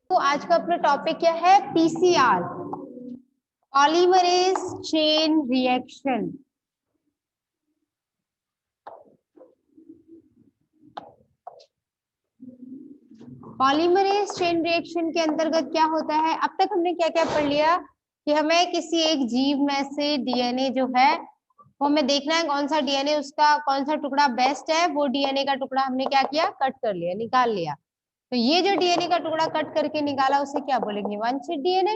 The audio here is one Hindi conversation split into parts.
तो आज का अपना टॉपिक क्या है? PCR, polymerase chain reaction. Polymerase chain reaction के अंतर्गत क्या होता है? अब तक हमने क्या क्या पढ़ लिया कि हमें किसी एक जीव में से डीएनए जो है वो हमें देखना है, कौन सा डीएनए उसका कौन सा टुकड़ा बेस्ट है। वो डीएनए का टुकड़ा हमने क्या किया? कट कर लिया, निकाल लिया। तो ये जो डीएनए का टुकड़ा कट करके निकाला उसे क्या बोलेंगे? वांछित डीएनए।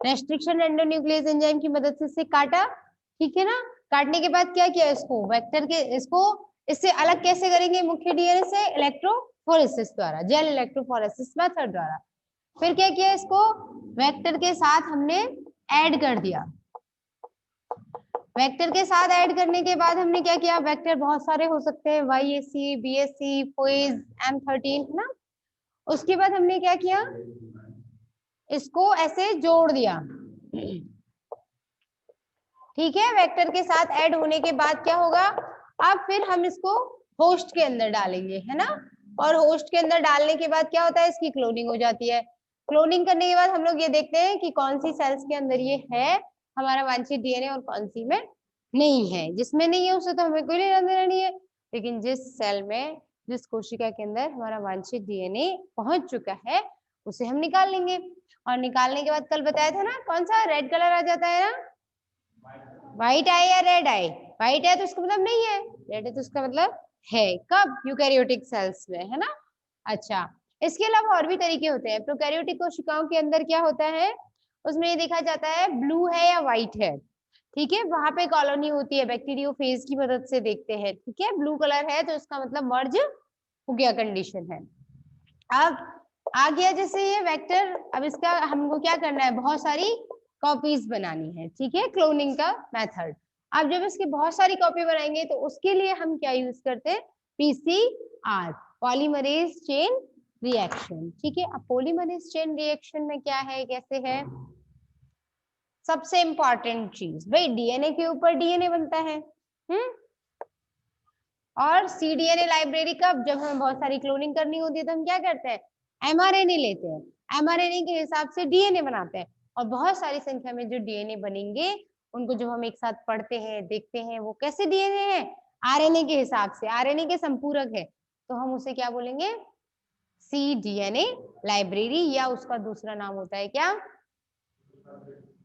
रेस्ट्रिक्शन एंडोन्यूक्लियस एंजाइम की मदद से इसे काटा, ठीक है ना। काटने के बाद क्या किया? इसको वेक्टर के इसको इससे अलग कैसे करेंगे? मुख्य डीएनए से इलेक्ट्रोफोरेसिस द्वारा, जेल इलेक्ट्रोफोरेसिस मेथड द्वारा। फिर क्या किया? इसको वेक्टर के साथ हमने ऐड कर दिया। वेक्टर के साथ ऐड करने के बाद हमने क्या किया? वेक्टर बहुत सारे हो सकते हैं, YAC, BSC, फोइज, M13, है ना। उसके बाद हमने क्या किया? इसको ऐसे जोड़ दिया, ठीक है। वेक्टर के साथ ऐड होने के बाद क्या होगा? अब फिर हम इसको होस्ट के अंदर डालेंगे, है ना। और होस्ट के अंदर डालने के बाद क्या होता है? इसकी क्लोनिंग हो जाती है। क्लोनिंग करने के बाद हम लोग ये देखते हैं कि कौन सी सेल्स के अंदर ये है हमारा वांछित डीएनए और कौन सी में नहीं है। जिसमें नहीं है उसे तो हमें कोई लेना देना नहीं है, लेकिन जिस सेल में, जिस कोशिका के अंदर हमारा वांछित डीएनए पहुंच चुका है उसे हम निकाल लेंगे। और निकालने के बाद कल बताया था ना, कौन सा रेड कलर आ जाता है ना, व्हाइट आई या रेड आई। व्हाइट है तो उसका मतलब नहीं है, रेड है तो उसका मतलब है। कब? यूकैरियोटिक सेल्स में, है ना। अच्छा, इसके अलावा और भी तरीके होते हैं। प्रोकैरियोटिक कोशिकाओं के अंदर क्या होता है? उसमें ये देखा जाता है ब्लू है या व्हाइट है, ठीक है। वहां पे कॉलोनी होती है, बैक्टीरियोफेज की मदद से देखते हैं, ठीक है। ब्लू कलर है तो उसका मतलब मर्ज हो गया कंडीशन है। अब आ गया जैसे ये वेक्टर, अब इसका हमको क्या करना है? बहुत सारी कॉपीज बनानी है, ठीक है, क्लोनिंग का मेथड। अब जब इसकी बहुत सारी कॉपी बनाएंगे तो उसके लिए हम क्या यूज करते हैं? पीसीआर, पॉलीमरेज चेन रिएक्शन, ठीक है। अब पॉलीमरेज चेन रिएक्शन में क्या है, कैसे है? सबसे इंपॉर्टेंट चीज भाई, डीएनए के ऊपर डीएनए बनता है, और सीडीएनए लाइब्रेरी का जब हमें बहुत सारी क्लोनिंग करनी होती है तो हम क्या करते हैं? एमआरएनए लेते हैं, एमआरएनए के हिसाब से डीएनए बनाते हैं। और बहुत सारी संख्या में जो डीएनए बनेंगे उनको जब हम एक साथ पढ़ते हैं, देखते हैं, वो कैसे डीएनए है? आरएनए के हिसाब से, आरएनए के संपूरक है, तो हम उसे क्या बोलेंगे? सीडीएनए लाइब्रेरी, या उसका दूसरा नाम होता है क्या?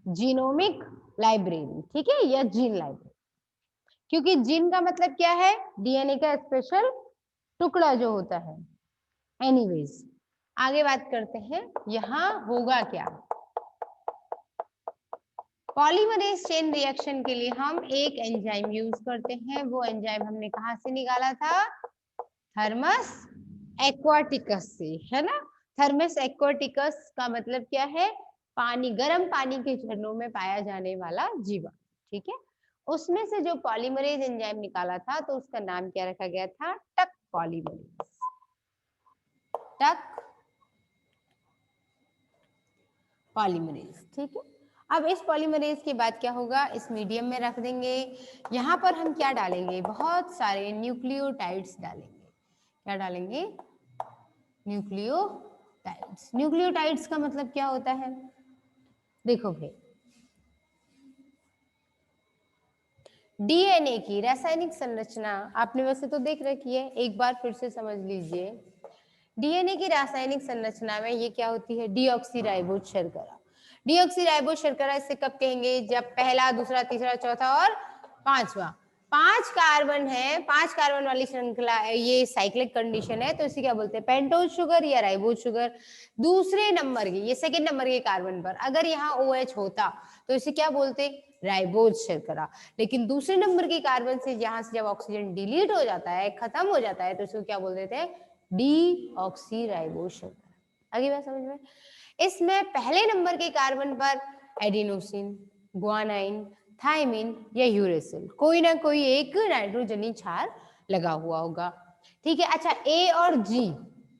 जीनोमिक लाइब्रेरी, ठीक है, या जीन लाइब्रेरी। क्योंकि जीन का मतलब क्या है? डीएनए का स्पेशल टुकड़ा जो होता है। एनीवेज, आगे बात करते हैं, यहां होगा क्या। पॉलीमरेज चेन रिएक्शन के लिए हम एक एंजाइम यूज करते हैं। वो एंजाइम हमने कहां से निकाला था? थर्मस एक्वाटिकस से, है ना। थर्मस एक्वाटिकस का मतलब क्या है? पानी, गर्म पानी के झरनों में पाया जाने वाला जीवाणु, ठीक है। उसमें से जो पॉलीमरेज एंजाइम निकाला था तो उसका नाम क्या रखा गया था? टक पॉलीमरेज, टक पॉलीमरेज, ठीक है। अब इस पॉलीमरेज के बाद क्या होगा? इस मीडियम में रख देंगे। यहाँ पर हम क्या डालेंगे? बहुत सारे न्यूक्लियोटाइड्स डालेंगे। क्या डालेंगे? न्यूक्लियोटाइड्स। न्यूक्लियोटाइड्स का मतलब क्या होता है? देखो भाई, डीएनए की रासायनिक संरचना आपने वैसे तो देख रखी है, एक बार फिर से समझ लीजिए। डीएनए की रासायनिक संरचना में ये क्या होती है? डीऑक्सीराइबोज शर्करा। डीऑक्सीराइबोज शर्करा इसे कब कहेंगे? जब पहला, दूसरा, तीसरा, चौथा और पांचवा 5 कार्बन है, 5 कार्बन वाली श्रृंखला है, ये साइक्लिक कंडीशन है, तो इसे क्या बोलते हैं? पेंटोज शुगर या राइबोज शुगर। दूसरे नंबर के, ये सेकेंड नंबर के कार्बन पर अगर यहाँ OH होता तो इसे क्या बोलते? राइबोज शर्करा। लेकिन दूसरे नंबर के कार्बन से जहां से जब ऑक्सीजन डिलीट हो जाता है, खत्म हो जाता है, तो इसको क्या बोल देते हैं? डीऑक्सीराइबोज शर्करा। आगे बात समझ में? इसमें पहले नंबर के कार्बन पर एडिनोसिन, ग्वानाइन, थायमिन या यूरेसिल, कोई ना कोई एक नाइट्रोजनी क्षार लगा हुआ होगा, ठीक है। अच्छा, ए और जी,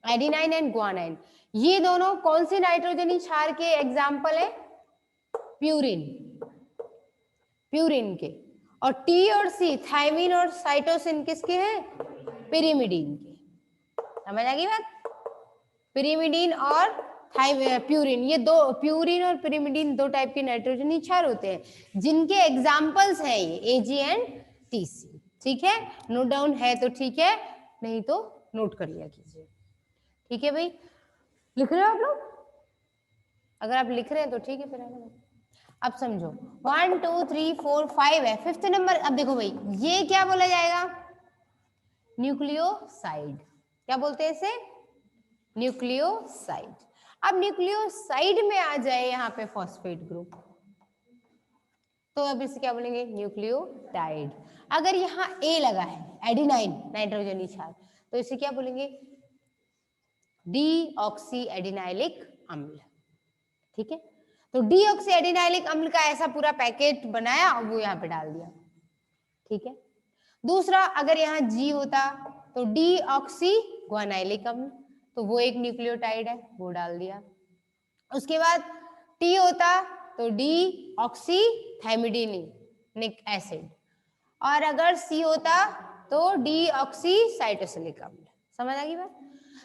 एडिनाइन एंड ग्वानाइन, ये दोनों कौन से नाइट्रोजनी क्षार के एग्जाम्पल है? प्यूरिन, प्यूरिन के। और टी और सी, थायमिन और साइटोसिन, किसके हैं? पिरिमिडीन के। समझ आ गई बात? पिरिमिडीन और प्यूरिन, ये दो, प्यूरिन और पिरिमिडीन दो टाइप के नाइट्रोजन क्षार होते हैं जिनके एग्जाम्पल्स हैं ये Ag एंड Tc। ठीक है, नोट डाउन है तो ठीक है, नहीं तो नोट कर लिया कीजिए। ठीक है भाई, लिख रहे हो आप लोग? अगर आप लिख रहे हैं तो ठीक है, फिर अब समझो 1 2 3 4 5 है, 5th नंबर। अब देखो भाई, ये क्या बोला जाएगा? न्यूक्लियोसाइड। क्या बोलते हैं इसे? न्यूक्लियोसाइड। अब न्यूक्लियोसाइड में आ जाए यहाँ पे फॉस्फेट ग्रुप, तो अब इसे क्या बोलेंगे? न्यूक्लियोटाइड। अगर यहाँ ए लगा है, एडिनाइन नाइट्रोजन क्षार, तो इसे क्या बोलेंगे? डीऑक्सी एडिनाइलिक अम्ल। ठीक है, तो डीऑक्सी एडिनाइलिक अम्ल का ऐसा पूरा पैकेट बनाया और वो यहाँ पे डाल दिया। ठीक है, दूसरा अगर यहाँ जी होता तो डीऑक्सी ग्वानाइलिक अम्ल, तो वो एक न्यूक्लियोटाइड है, वो डाल दिया। उसके बाद टी होता तो डी ऑक्सी थाइमिडीनिक एसिड, और अगर सी होता तो डी ऑक्सी साइटोसिलिक अम्ल। समझ आ गई बात?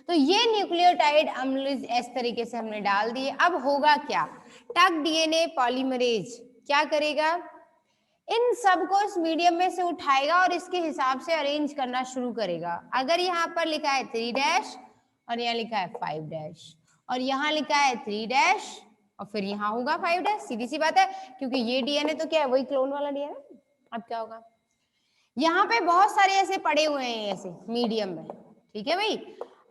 तो ये न्यूक्लियोटाइड अम्ल इस तरीके से हमने डाल दिए। अब होगा क्या? टग डीएनए पॉलीमरेज क्या करेगा? इन सबको इस मीडियम में से उठाएगा और इसके हिसाब से अरेंज करना शुरू करेगा। अगर यहाँ पर लिखा है 3' और यहाँ लिखा है 5' और यहाँ लिखा है 3' और फिर यहाँ होगा 5', सीधी सी बात है, क्योंकि ये डीएनए तो क्या है, वही क्लोन वाला डीएनए। अब क्या होगा? यहाँ पे बहुत सारे ऐसे पड़े हुए हैं ऐसे मीडियम में। ठीक है भाई,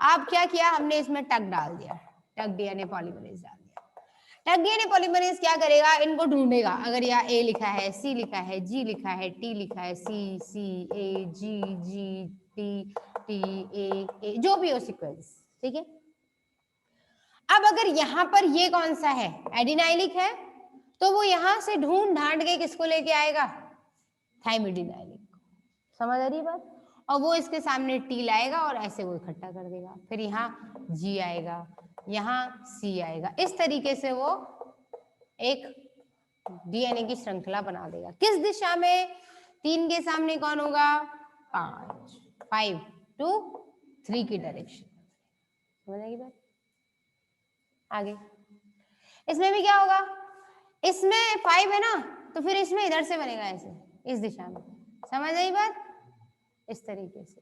अब क्या किया हमने? इसमें टग डाल दिया, टग डीएनए पॉलीमरेज डाल दिया। टग डीएनए पॉलीमरेज क्या करेगा? इनको ढूंढेगा। अगर यहाँ ए लिखा है, सी लिखा है, जी लिखा है, टी लिखा है, सी सी ए जी जी टी टी ए जो भी हो सीक्वेंस। ठीक है, अब अगर यहाँ पर ये कौन सा है? एडिनाइलिक है, तो वो यहां से ढूंढ ढांड के किसको लेके आएगा? थाइमिडिनाइलिक। समझ आ रही बात? और वो इसके सामने टी लाएगा और ऐसे वो इकट्ठा कर देगा। फिर यहाँ जी आएगा, यहाँ सी आएगा, इस तरीके से वो एक डीएनए की श्रृंखला बना देगा। किस दिशा में? 3 के सामने कौन होगा? 5 to 3 की डायरेक्शन। समझ आएगी बात? आगे इसमें भी क्या होगा? इसमें 5 है ना, तो फिर इसमें इधर से बनेगा ऐसे, इस दिशा में। समझ आई बात? इस तरीके से।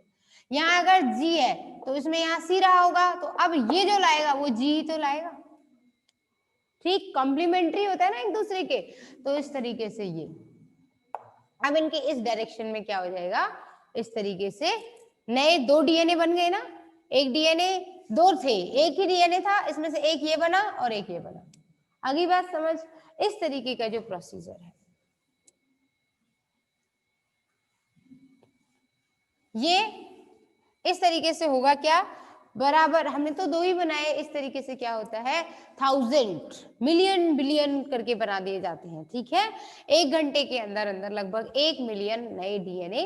यहाँ अगर जी है तो इसमें यहाँ सी रहा होगा, तो अब ये जो लाएगा वो जी तो लाएगा। ठीक, कॉम्प्लीमेंट्री होता है ना एक दूसरे के, तो इस तरीके से ये अब इनके इस डायरेक्शन में क्या हो जाएगा? इस तरीके से नए 2 डीएनए बन गए ना। एक डीएनए, 2 थे, एक ही डीएनए था, इसमें से एक ये बना और एक ये बना। अगली बात समझ? इस तरीके का जो प्रोसीजर है, ये इस तरीके से होगा क्या? बराबर, हमने तो 2 ही बनाए, इस तरीके से क्या होता है? 1000 मिलियन बिलियन करके बना दिए जाते हैं। ठीक है, 1 घंटे के अंदर अंदर लगभग 1 मिलियन नए डीएनए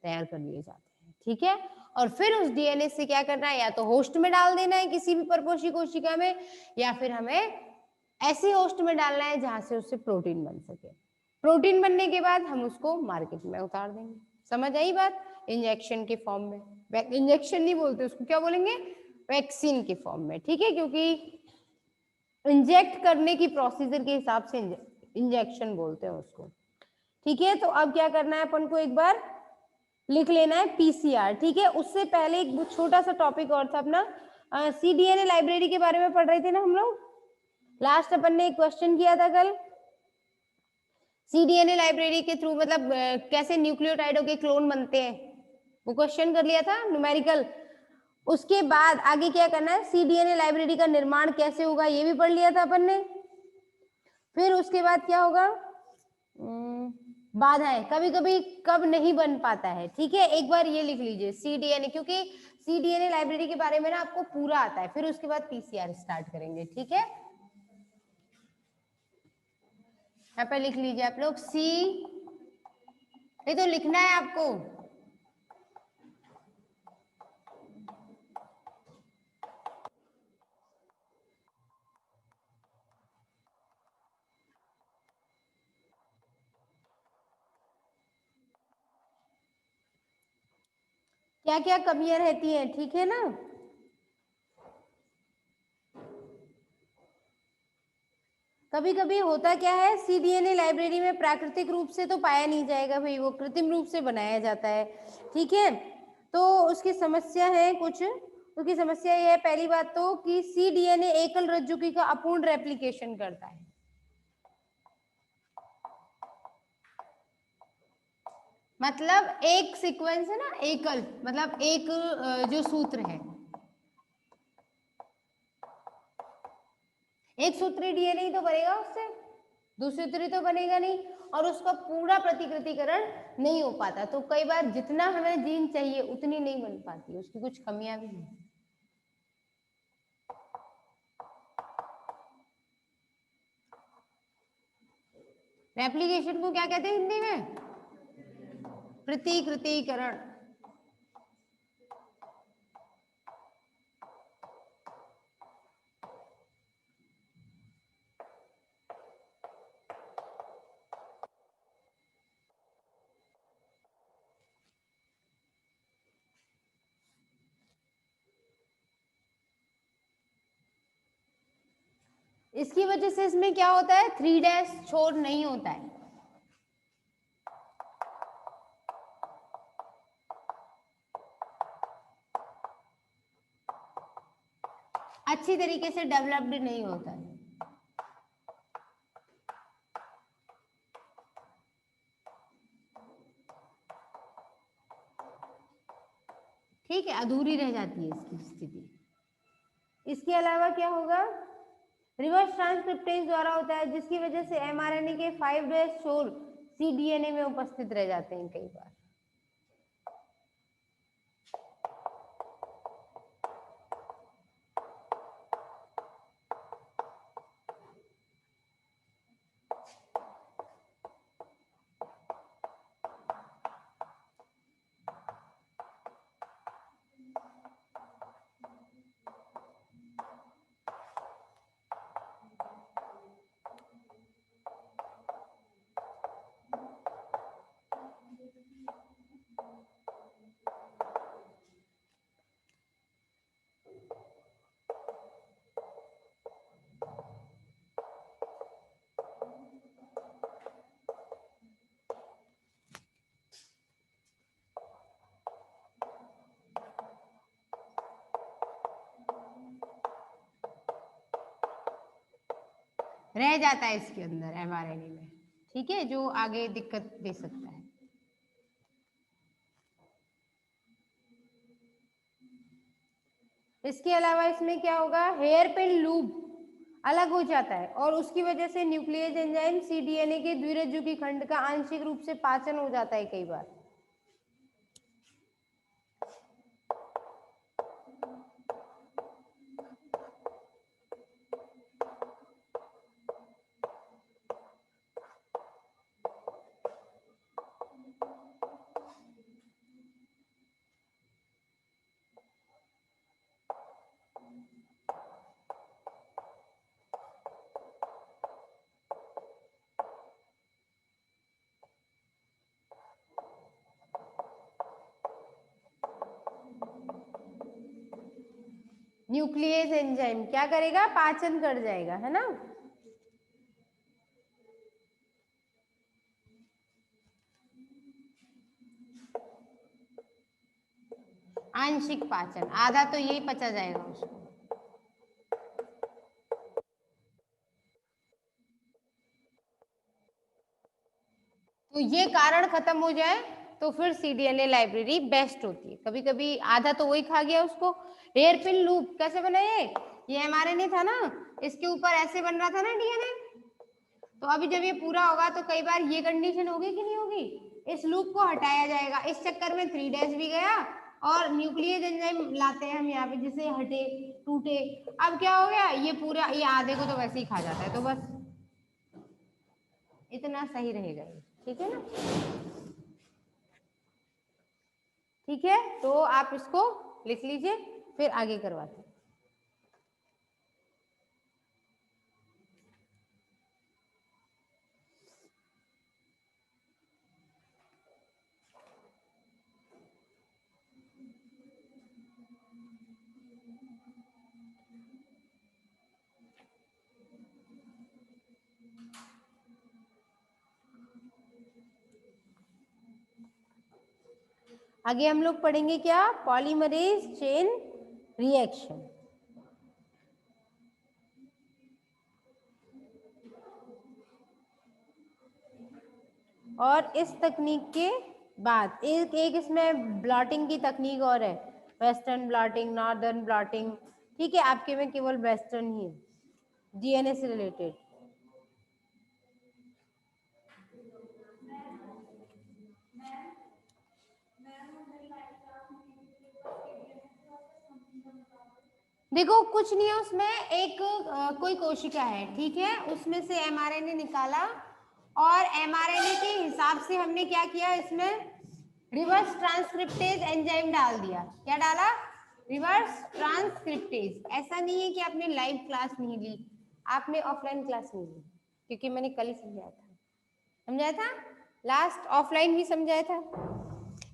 तैयार कर लिए जाते हैं। ठीक है, और फिर उस डीएनए से क्या करना है? या तो होस्ट में डाल देना है किसी भी परपोषी कोशिका में, या फिर हमें ऐसी होस्ट में डालना है जहां से उससे प्रोटीन बन सके। प्रोटीन बनने के बाद हम उसको मार्केट में उतार देंगे। समझ आई बात? इंजेक्शन के फॉर्म में, इंजेक्शन नहीं बोलते उसको, क्या बोलेंगे? वैक्सीन के फॉर्म में। ठीक है, क्योंकि इंजेक्ट करने की प्रोसीजर के हिसाब से इंजेक्शन बोलते हैं उसको। ठीक है, तो अब क्या करना है अपन को? एक बार लिख लेना है पीसीआर। ठीक है, उससे पहले एक छोटा सा टॉपिक और था अपना, सीडीएनए लाइब्रेरी के बारे में पढ़ रहे थे ना हम लोग। लास्ट अपन ने एक क्वेश्चन किया था कल, सीडीएनए लाइब्रेरी के थ्रू मतलब कैसे न्यूक्लियोटाइडों के क्लोन बनते हैं, वो क्वेश्चन कर लिया था न्यूमेरिकल। उसके बाद आगे क्या करना है? सीडीएनए लाइब्रेरी का निर्माण कैसे होगा ये भी पढ़ लिया था अपन ने। फिर उसके बाद क्या होगा? बाधाएं, कभी कभी कब नहीं बन पाता है। ठीक है, एक बार ये लिख लीजिए सीडीएनए, क्योंकि सीडीएनए लाइब्रेरी के बारे में ना आपको पूरा आता है। फिर उसके बाद पीसीआर स्टार्ट करेंगे। ठीक है, यहाँ पे लिख लीजिए आप लोग सी, ये तो लिखना है आपको। क्या क्या कमियां रहती हैं? ठीक है ना, कभी कभी होता क्या है, cDNA लाइब्रेरी में प्राकृतिक रूप से तो पाया नहीं जाएगा भाई, वो कृत्रिम रूप से बनाया जाता है, ठीक है। तो उसकी समस्या है कुछ, उसकी समस्या ये है पहली बात तो कि cDNA एकल रज्जुकी का अपूर्ण रेप्लिकेशन करता है। मतलब एक सीक्वेंस है ना, एकल मतलब एक जो सूत्र है, एक सूत्री डीएनए ही तो बनेगा उससे, दूसरी तो बनेगा नहीं, और उसका पूरा प्रतिकृतिकरण नहीं हो पाता। तो कई बार जितना हमें जीन चाहिए उतनी नहीं बन पाती, उसकी कुछ कमियां भी हैं। रेप्लिकेशन को क्या कहते हैं हिंदी में? प्रतिकृतिकरण। इसकी वजह से इसमें क्या होता है, 3' छोर नहीं होता है। अच्छी तरीके से डेवलप्ड नहीं होता है। ठीक है, अधूरी रह जाती है इसकी स्थिति। इसके अलावा क्या होगा, रिवर्स ट्रांसक्रिप्टेज द्वारा होता है, जिसकी वजह से एमआरएनए के 5' छोर cDNA में उपस्थित रह जाते हैं कई बार। रह जाता है इसके अंदर एमआरएनए में, ठीक है, जो आगे दिक्कत दे सकता है। इसके अलावा इसमें क्या होगा, हेयर पिन लूप अलग हो जाता है और उसकी वजह से न्यूक्लियस एंजाइम cDNA के द्विरज्जुकी खंड का आंशिक रूप से पाचन हो जाता है कई बार। न्यूक्लियस एंजाइम क्या करेगा, पाचन कर जाएगा, है ना। आंशिक पाचन, आधा तो यही पचा जाएगा उसको। तो ये कारण खत्म हो जाए तो फिर cDNA लाइब्रेरी बेस्ट होती है। कभी कभी आधा तो वही खा गया उसको। हेयर पिन लूप कैसे बना, ये एमआरएनए था ना, इसके ऊपर ऐसे बन रहा था ना डीएनए, तो अभी जब ये पूरा होगा तो कई बार ये कंडीशन होगी कि नहीं होगी, इस लूप को हटाया जाएगा। इस चक्कर में 3' भी गया और न्यूक्लियस एंजाइम लाते हैं हम यहाँ पे, जिसे हटे टूटे। अब क्या हो गया, ये पूरा, ये आधे को तो वैसे ही खा जाता है, तो बस इतना सही रहेगा ये, ठीक है ना। ठीक है, तो आप इसको लिख लीजिए, फिर आगे करवाते हैं। आगे हम लोग पढ़ेंगे क्या, पॉलीमरेज चेन रिएक्शन। और इस तकनीक के बाद एक इसमें ब्लॉटिंग की तकनीक और है, वेस्टर्न ब्लॉटिंग, नॉर्दर्न ब्लॉटिंग। ठीक है, आपके में केवल वेस्टर्न ही है डीएनए से रिलेटेड। देखो कुछ नहीं है उसमें, एक कोई कोशिका है, ठीक है, उसमें से एमआरएनए निकाला और एमआरएनए के हिसाब से हमने क्या किया, इसमें रिवर्स ट्रांसक्रिप्टेज एंजाइम डाल दिया। क्या डाला, रिवर्स ट्रांसक्रिप्टेज। ऐसा नहीं है कि आपने लाइव क्लास नहीं ली, आपने ऑफलाइन क्लास नहीं ली, क्योंकि मैंने कल ही समझाया था लास्ट ऑफलाइन भी समझाया था।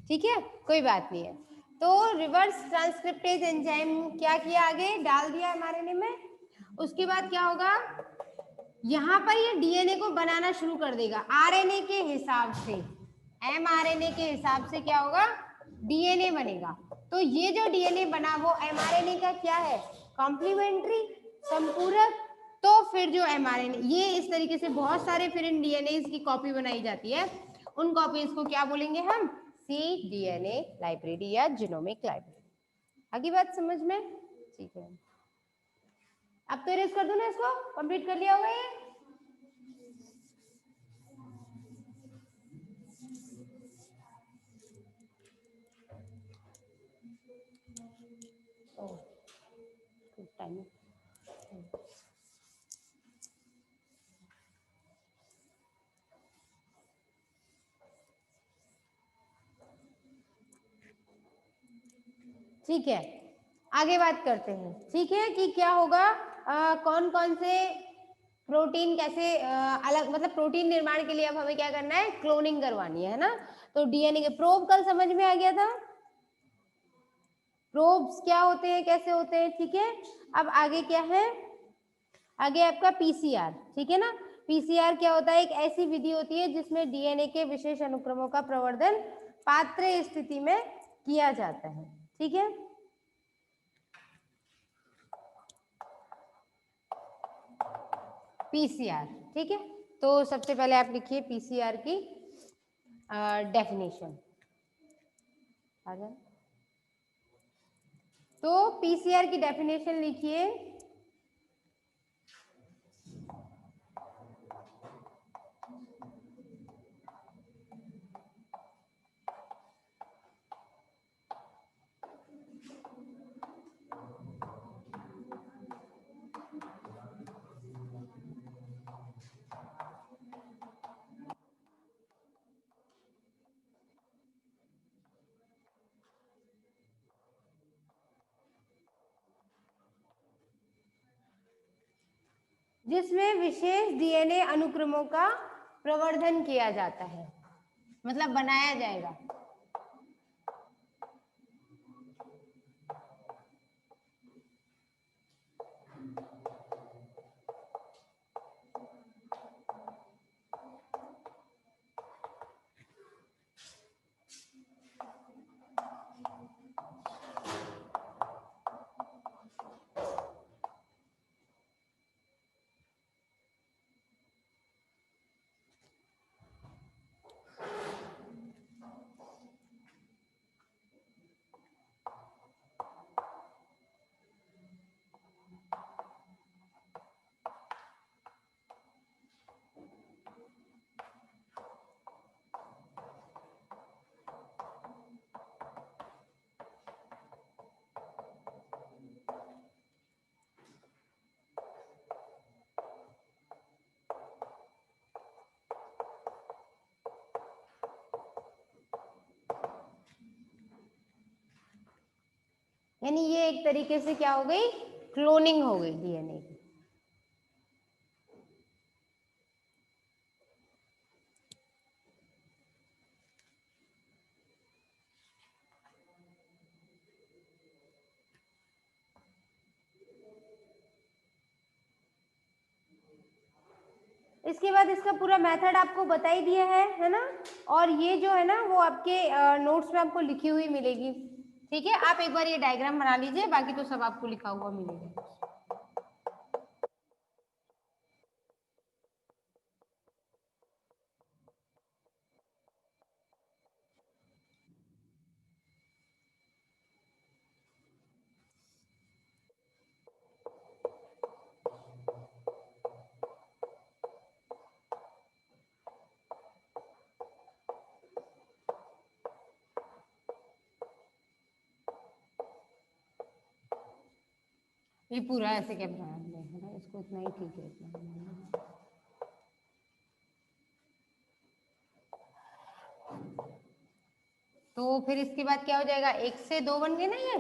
ठीक है, कोई बात नहीं है। तो रिवर्स ट्रांसक्रिप्टेज एंजाइम क्या किया, आगे डाल दिया एमआरएनए में। उसके बाद क्या होगा, यहाँ पर ये डीएनए को बनाना शुरू कर देगा आरएनए के हिसाब से। एमआरएनए के हिसाब से क्या होगा, डीएनए बनेगा। तो ये जो डीएनए बना वो एमआरएनए का क्या है, कॉम्प्लीमेंट्री, संपूरक। तो फिर जो एमआरएनए, ये इस तरीके से बहुत सारे फिर इन डीएनए की कॉपी बनाई जाती है। उन कॉपीज को क्या बोलेंगे हम, cDNA लाइब्रेरी या जीनोमिक लाइब्रेरी। आगे बात समझ में, ठीक है। अब तो इरेज कर दो ना, इसको कंप्लीट कर लिया होगा ये। टाइम ठीक है, आगे बात करते हैं। ठीक है, कि क्या होगा, कौन कौन से प्रोटीन कैसे अलग, मतलब प्रोटीन निर्माण के लिए अब हमें क्या करना है, क्लोनिंग करवानी है ना। तो डीएनए के प्रोब कल समझ में आ गया था, प्रोब्स क्या होते हैं, कैसे होते हैं। ठीक है, अब आगे क्या है, आगे आपका पीसीआर। ठीक है ना, पीसीआर क्या होता है, एक ऐसी विधि होती है जिसमें डीएनए के विशेष अनुक्रमों का प्रवर्धन पात्र स्थिति में किया जाता है। ठीक है, पीसीआर। ठीक है, तो सबसे पहले आप लिखिए पीसीआर की डेफिनेशन। तो पीसीआर की डेफिनेशन लिखिए, जिसमें विशेष डीएनए अनुक्रमों का प्रवर्धन किया जाता है, मतलब बनाया जाएगा। यानी ये एक तरीके से क्या हो गई, क्लोनिंग हो गई डीएनए की। इसके बाद इसका पूरा मेथड आपको बता ही दिया है ना, और ये जो है ना वो आपके नोट्स में आपको लिखी हुई मिलेगी। ठीक है, आप एक बार ये डायग्राम बना लीजिए, बाकी तो सब आपको लिखा हुआ मिलेगा। ये पूरा ऐसे क्या बनाना है ना, इसको इतना ही ठीक है, इतना। तो फिर इसके बाद क्या हो जाएगा, 1 से 2 बन गए ना ये।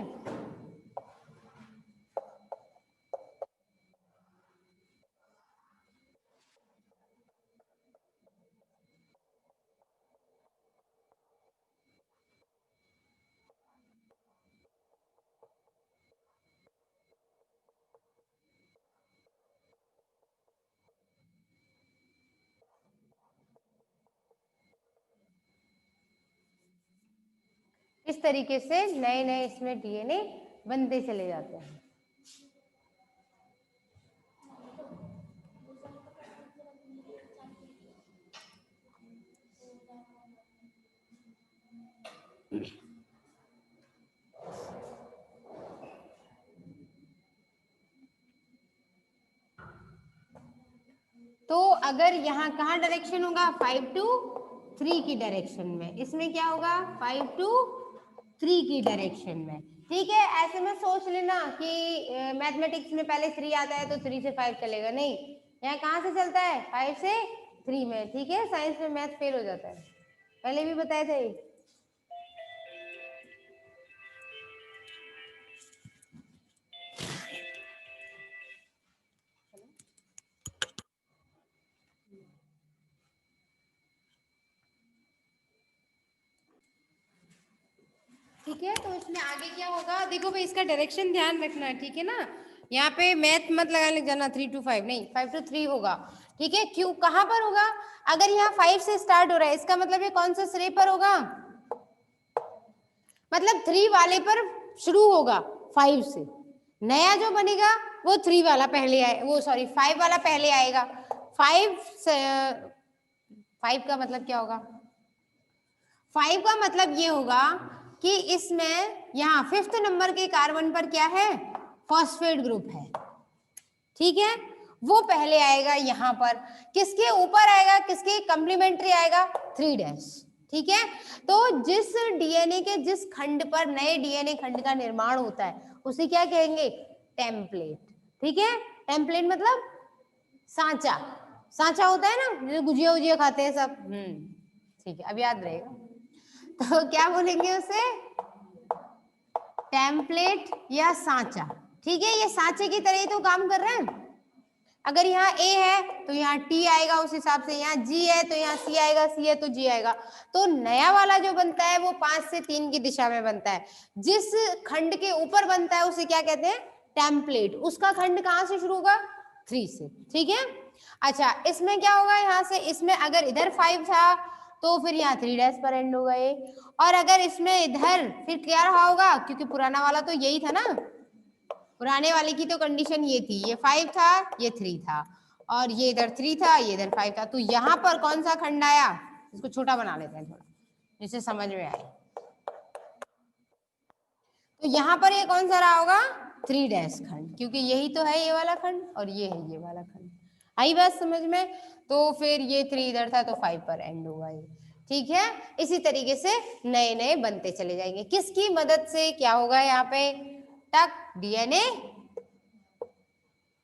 इस तरीके से नए नए इसमें डीएनए बनते चले जाते हैं। तो अगर यहाँ कहाँ डायरेक्शन होगा, 5 to 3 की डायरेक्शन में, इसमें क्या होगा 5 to 3 की डायरेक्शन में। ठीक है, ऐसे में सोच लेना कि मैथमेटिक्स में पहले 3 आता है तो 3 से 5 चलेगा, नहीं, यहाँ कहाँ से चलता है, 5 से 3 में। ठीक है, साइंस में मैथ फेल हो जाता है, पहले भी बताए थे। ठीक है, तो इसमें आगे क्या होगा, देखो भाई इसका डायरेक्शन ध्यान रखना है। ठीक है ना, यहाँ पे मैथ मत लगाने जाना 3 to 5, नहीं 5 to 3 होगा। ठीक है, क्यों, कहाँ पर होगा, अगर यहाँ 5 से स्टार्ट हो रहा है, इसका मतलब ये कौन सा श्रेय पर होगा, मतलब 3 वाले पर शुरू होगा 5 से, नया जो बनेगा वो 3 वाला पहले आए, वो सॉरी 5 वाला पहले आएगा। 5 का मतलब क्या होगा, 5 का मतलब ये होगा कि इसमें यहाँ 5th नंबर के कार्बन पर क्या है, फॉस्फेट ग्रुप है। ठीक है, वो पहले आएगा यहाँ पर, किसके ऊपर आएगा, किसके कंप्लीमेंट्री आएगा, 3'। ठीक है, तो जिस डीएनए के जिस खंड पर नए डीएनए खंड का निर्माण होता है उसे क्या कहेंगे, टेम्पलेट। ठीक है, टेम्पलेट मतलब सांचा, सांचा होता है ना, जो गुजिया उजिया खाते हैं सब। ठीक है, अब याद रहेगा। तो क्या बोलेंगे उसे, टेम्पलेट या सांचा। ठीक है, ये सांचे की तरह ही तो काम कर रहे हैं। अगर यहाँ A है तो यहाँ T आएगा, उस हिसाब से यहाँ G है तो यहाँ C आएगा, C है तो G आएगा। तो नया वाला जो बनता है वो 5 से 3 की दिशा में बनता है, जिस खंड के ऊपर बनता है उसे क्या कहते हैं, टेम्पलेट। उसका खंड कहाँ से शुरू होगा, 3 से। ठीक है, अच्छा इसमें क्या होगा, यहाँ से इसमें अगर इधर 5 था तो फिर यहाँ 3' पर एंड होगा ये, और अगर इसमें इधर फिर क्या रहा होगा, क्योंकि पुराना वाला तो यही था ना, पुराने वाले की तो कंडीशन ये थी, ये 5 था, ये 3 था, और ये इधर 3 था, ये इधर 5 था। तो यहाँ पर कौन सा खंड आया, इसको छोटा बना लेते हैं थोड़ा जिससे समझ में आए। तो यहाँ पर ये कौन सा रहा होगा, 3' खंड, क्योंकि यही तो है ये वाला खंड और ये है ये वाला खंड। आई बात समझ में, तो फिर ये 3 इधर था तो 5 पर एंड होगा ये। ठीक है, इसी तरीके से नए नए बनते चले जाएंगे, किसकी मदद से, क्या होगा यहाँ पे, टक डीएनए,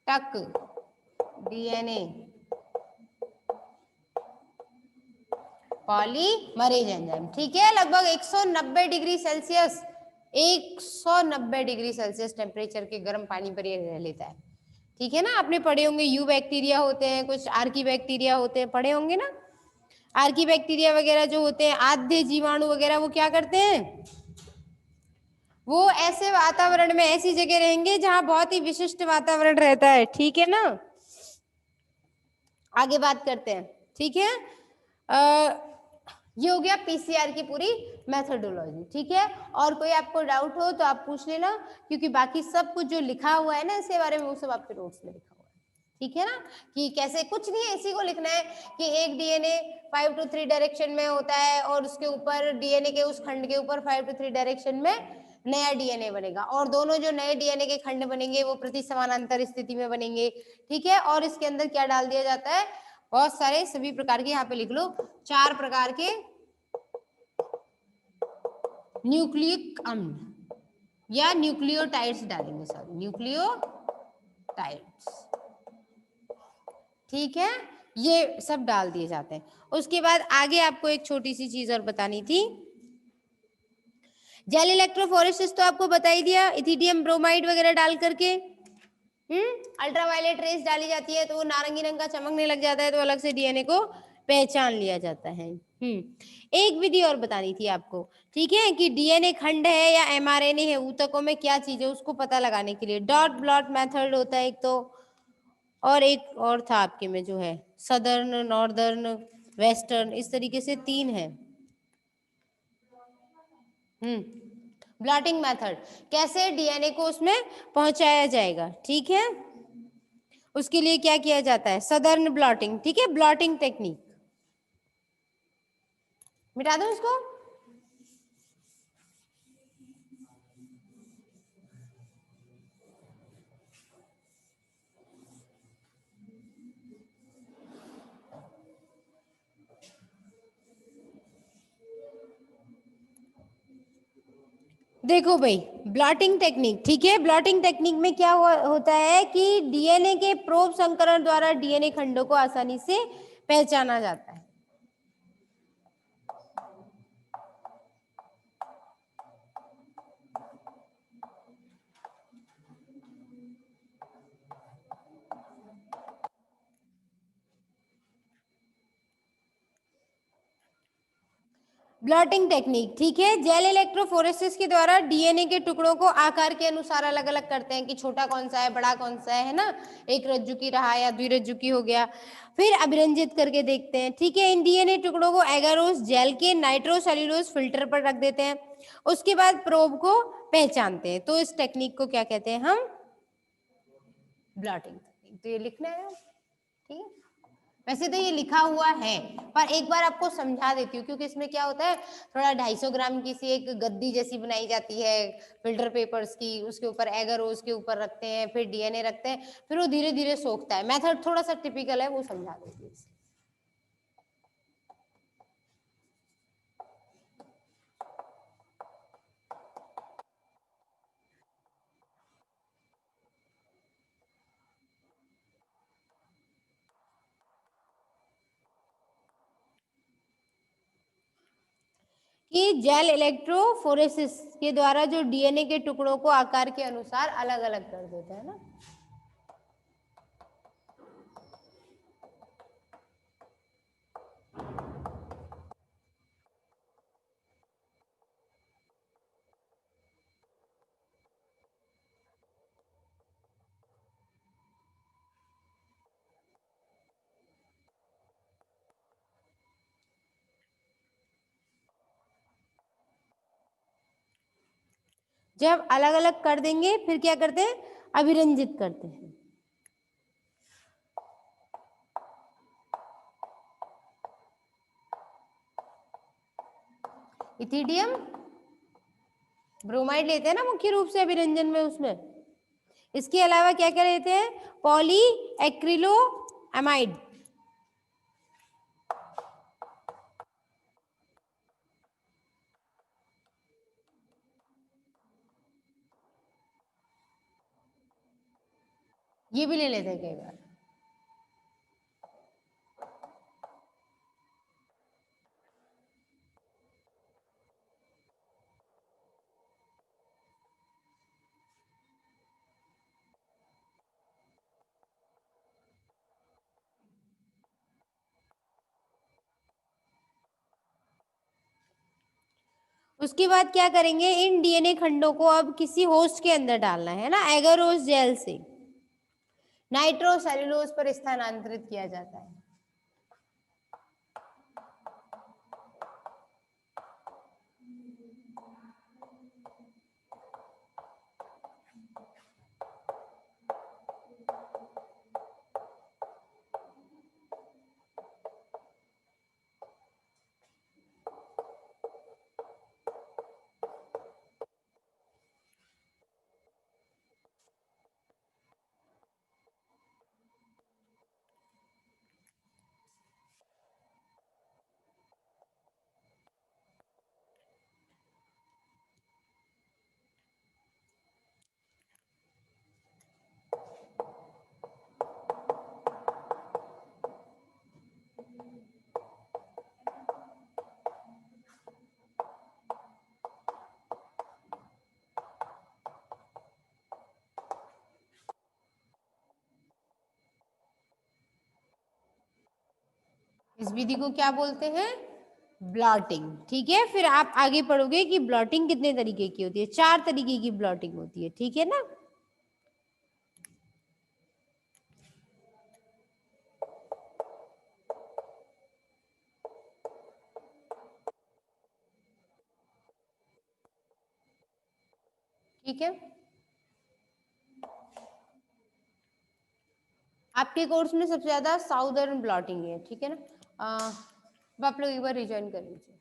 टक डीएनए पॉलीमरेज एंजाइम। ठीक है, लगभग 190 degree Celsius, 190 degree Celsius temperature के गर्म पानी पर ये रह लेता है। ठीक है ना, आपने पढ़े होंगे यू बैक्टीरिया होते हैं, कुछ आर्की बैक्टीरिया होते हैं, पढ़े होंगे ना। आर्की बैक्टीरिया वगैरह जो होते हैं, आद्य जीवाणु वगैरह, वो क्या करते हैं, वो ऐसे वातावरण में ऐसी जगह रहेंगे जहां बहुत ही विशिष्ट वातावरण रहता है। ठीक है ना, आगे बात करते हैं, ठीक है। ये हो गया पीसीआर की पूरी मेथोडोलॉजी, ठीक है। और कोई आपको डाउट हो तो आप पूछ लेना, क्योंकि बाकी सब कुछ जो लिखा हुआ है ना इसके बारे में वो सब आपके नोट्स में लिखा हुआ है, ठीक है ना। कि कैसे, कुछ नहीं है, इसी को लिखना है कि एक डीएनए 5 to 3 डायरेक्शन में होता है और उसके ऊपर डीएनए के उस खंड के ऊपर 5 to 3 डायरेक्शन में नया डीएनए बनेगा, और दोनों जो नए डीएनए के खंड बनेंगे वो प्रति समानांतर स्थिति में बनेंगे, ठीक है। और इसके अंदर क्या डाल दिया जाता है, बहुत सारे सभी प्रकार के, यहाँ पे लिख लो 4 प्रकार के न्यूक्लिक अम्ल या न्यूक्लियोटाइड्स डालेंगे, सॉरी न्यूक्लियोटाइड्स, ठीक है। ये सब डाल दिए जाते हैं। उसके बाद आगे आपको एक छोटी सी चीज और बतानी थी, जेल इलेक्ट्रोफोरेसिस तो आपको बता ही दिया, इथिडियम ब्रोमाइड वगैरह डाल करके। अल्ट्रावायलेट रेस डाली जाती है तो वो नारंगी रंग का चमकने लग जाता है, तो अलग से डीएनए को पहचान लिया जाता है। एक विधि और बतानी थी आपको, ठीक है, कि डीएनए खंड है या एमआरएनए है, ऊतकों में क्या चीज है उसको पता लगाने के लिए डॉट ब्लॉट मेथड होता है एक तो, और एक और था आपके में जो है सदर्न, नॉर्दर्न, वेस्टर्न, इस तरीके से 3 है। ब्लॉटिंग मेथड, कैसे डीएनए को उसमें पहुंचाया जाएगा, ठीक है। उसके लिए क्या किया जाता है, सदर्न ब्लॉटिंग, ठीक है, ब्लॉटिंग टेक्निक। मिटा दो इसको। देखो भाई, ब्लॉटिंग टेक्निक, ठीक है, ब्लॉटिंग टेक्निक में क्या होता है कि डीएनए के प्रोब संकरण द्वारा डीएनए खंडों को आसानी से पहचाना जाता है। ब्लॉटिंग टेक्निक, ठीक है, जेल इलेक्ट्रोफोरेसिस के द्वारा डीएनए के टुकड़ों को आकार के अनुसार अलग अलग करते हैं कि छोटा कौन सा है, बड़ा कौन सा है ना, एक रज्जुकी रहा या द्विरज्जुकी हो गया, फिर अभिरंजित करके देखते हैं, ठीक है। इन डीएनए टुकड़ों को एगारोस जेल के नाइट्रोसेल्यूलोज फिल्टर पर रख देते हैं, उसके बाद प्रोब को पहचानते हैं। तो इस टेक्निक को क्या कहते हैं हम, ब्लॉटिंग टेक्निक। तो ये लिखना है, ठीक है। वैसे तो ये लिखा हुआ है, पर एक बार आपको समझा देती हूँ, क्योंकि इसमें क्या होता है, थोड़ा 250 ग्राम की सी एक गद्दी जैसी बनाई जाती है फिल्टर पेपर्स की, उसके ऊपर एगारोस के ऊपर रखते हैं, फिर डीएनए रखते हैं, फिर वो धीरे धीरे सोखता है। मेथड थोड़ा सा टिपिकल है, वो समझा देती हूँ। कि जेल इलेक्ट्रोफोरेसिस के द्वारा जो डीएनए के टुकड़ों को आकार के अनुसार अलग अलग कर देता है ना। जब अलग अलग कर देंगे फिर क्या करते हैं, अभिरंजित करते हैं। इथिडियम ब्रोमाइड लेते हैं ना मुख्य रूप से अभिरंजन में, उसमें इसके अलावा क्या क्या लेते हैं, पॉली एक्रिलो एमाइड, ये भी ले लेते हैं कई बार। उसके बाद क्या करेंगे, इन डीएनए खंडों को अब किसी होस्ट के अंदर डालना है ना, एगारोस जेल से नाइट्रोसेल्यूलोज पर स्थानांतरित किया जाता है। इस विधि को क्या बोलते हैं? ब्लॉटिंग। ठीक है, फिर आप आगे पढ़ोगे कि ब्लॉटिंग कितने तरीके की होती है। 4 तरीके की ब्लॉटिंग होती है। ठीक है ना। ठीक है, आपके कोर्स में सबसे ज्यादा साउदर्न ब्लॉटिंग है। ठीक है ना। अब आप लोग एक बार रिज्वाइन कर लीजिए।